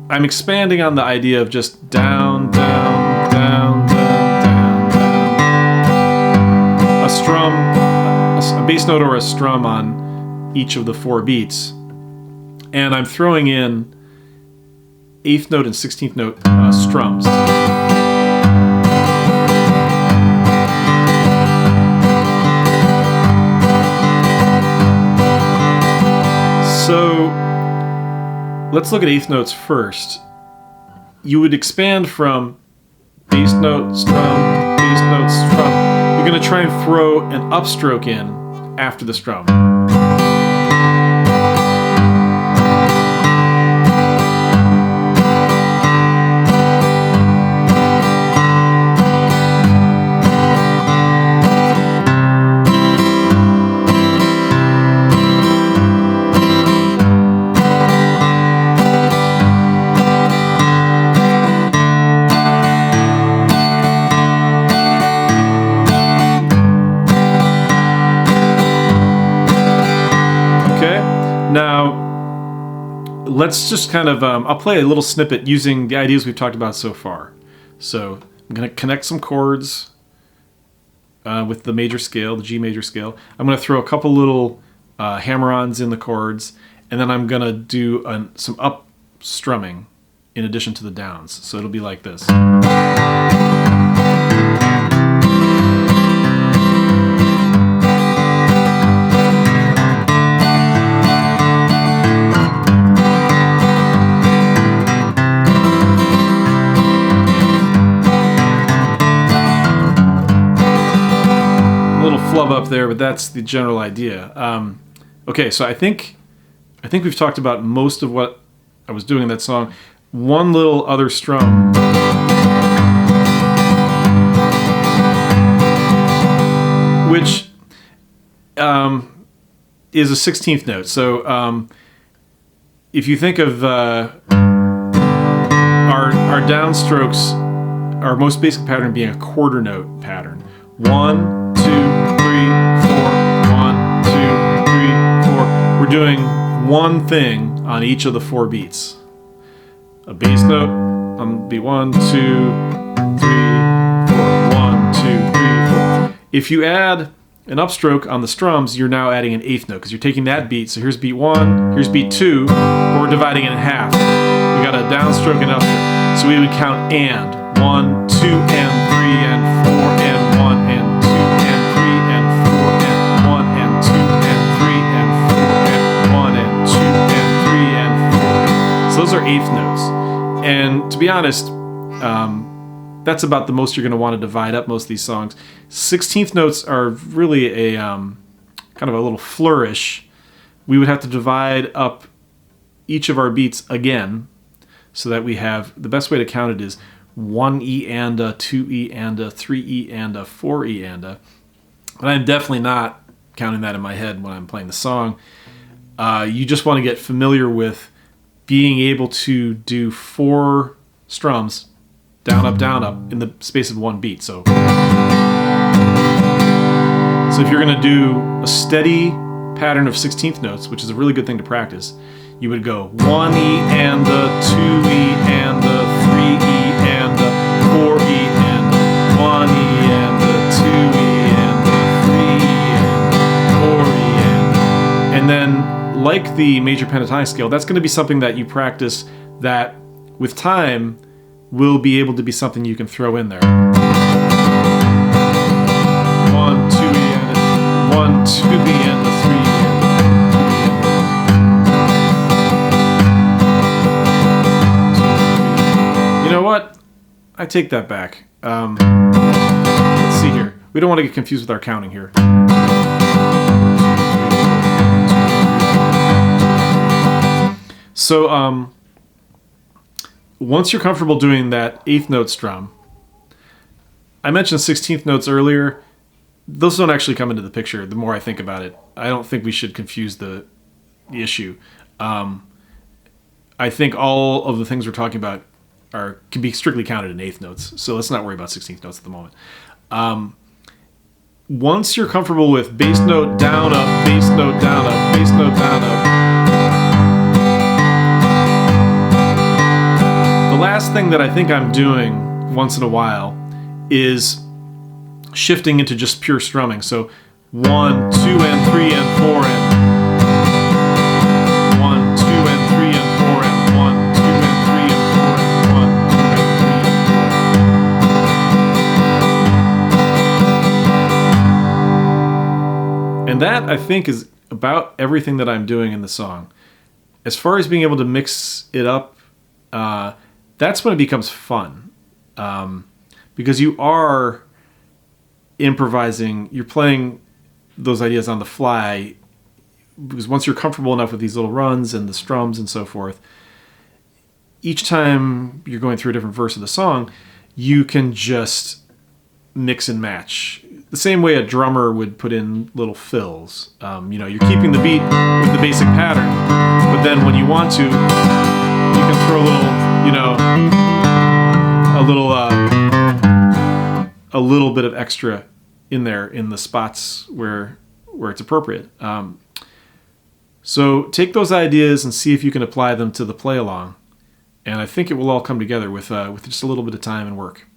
I'm expanding on the idea of just down, down, down, down, down, down. A strum, a bass note or a strum on each of the 4 beats. And I'm throwing in 8th note and 16th note strums. So let's look at 8th notes first. You would expand from bass note, strum, bass note, strum. You're going to try and throw an upstroke in after the strum. Now, let's just kind of, I'll play a little snippet using the ideas we've talked about so far. So I'm going to connect some chords with the major scale, the G major scale. I'm going to throw a couple little hammer-ons in the chords, and then I'm going to do some up strumming in addition to the downs. So it'll be like this. Flub up there, but that's the general idea. Okay, so I think we've talked about most of what I was doing in that song. One little other strum, which is a 16th note. So if you think of our downstrokes, our most basic pattern being a quarter note pattern. 1, 2, 3, 4, 1, 2, 3, 4. We're doing one thing on each of the 4 beats. A bass note on beat 1, 2, 3, 4. 1, 2, 3, 4. If you add an upstroke on the strums, you're now adding an 8th note because you're taking that beat. So here's beat 1, here's beat 2, but we're dividing it in half. We got a downstroke and upstroke. So we would count and 1, 2, and 3, and 4, and 1, and 2, and 3, and 4, and 1, and 2, and 3, and 4, and 1, and 2, and 3, and 4. So those are 8th notes. And to be honest, that's about the most you're going to want to divide up most of these songs. 16th notes are really a kind of a little flourish. We would have to divide up each of our beats again so that we have, the best way to count it is 1 E and a, 2 E and a, 3 E and a, 4 E and a. But I'm definitely not counting that in my head when I'm playing the song. You just want to get familiar with being able to do 4 strums, down, up, in the space of 1 beat. So if you're going to do a steady pattern of 16th notes, which is a really good thing to practice, you would go 1 E and the, 2 E and the, 3 E and the, 4 E and the, 1 E and the, 2 E and the, 3 E and the, 4 E and then, like the major pentatonic scale, that's going to be something that you practice that with time will be able to be something you can throw in there. 1, 2 E and a, 1, 2 E and the, 3 E and the. You know what? I take that back. Let's see here. We don't want to get confused with our counting here. So, once you're comfortable doing that 8th note strum, I mentioned 16th notes earlier. Those don't actually come into the picture the more I think about it. I don't think we should confuse the issue. I think all of the things we're talking about can be strictly counted in 8th notes, so let's not worry about 16th notes at the moment. Once you're comfortable with bass note, down, up, bass note, down, up, bass note, down, up, last thing that I think I'm doing once in a while is shifting into just pure strumming. So 1, 2, and 3, and 4, and 1, 2, and 3, and 4, and 1, 2, and 3, and 4, and 1, 2, and 3, and 4. And that, I think, is about everything that I'm doing in the song. As far as being able to mix it up, that's when it becomes fun. Because you are improvising, you're playing those ideas on the fly, because once you're comfortable enough with these little runs and the strums and so forth, each time you're going through a different verse of the song, you can just mix and match. The same way a drummer would put in little fills. You're keeping the beat with the basic pattern, but then when you want to, you can throw a little bit of extra in there in the spots where it's appropriate. So take those ideas and see if you can apply them to the play along, and I think it will all come together with just a little bit of time and work.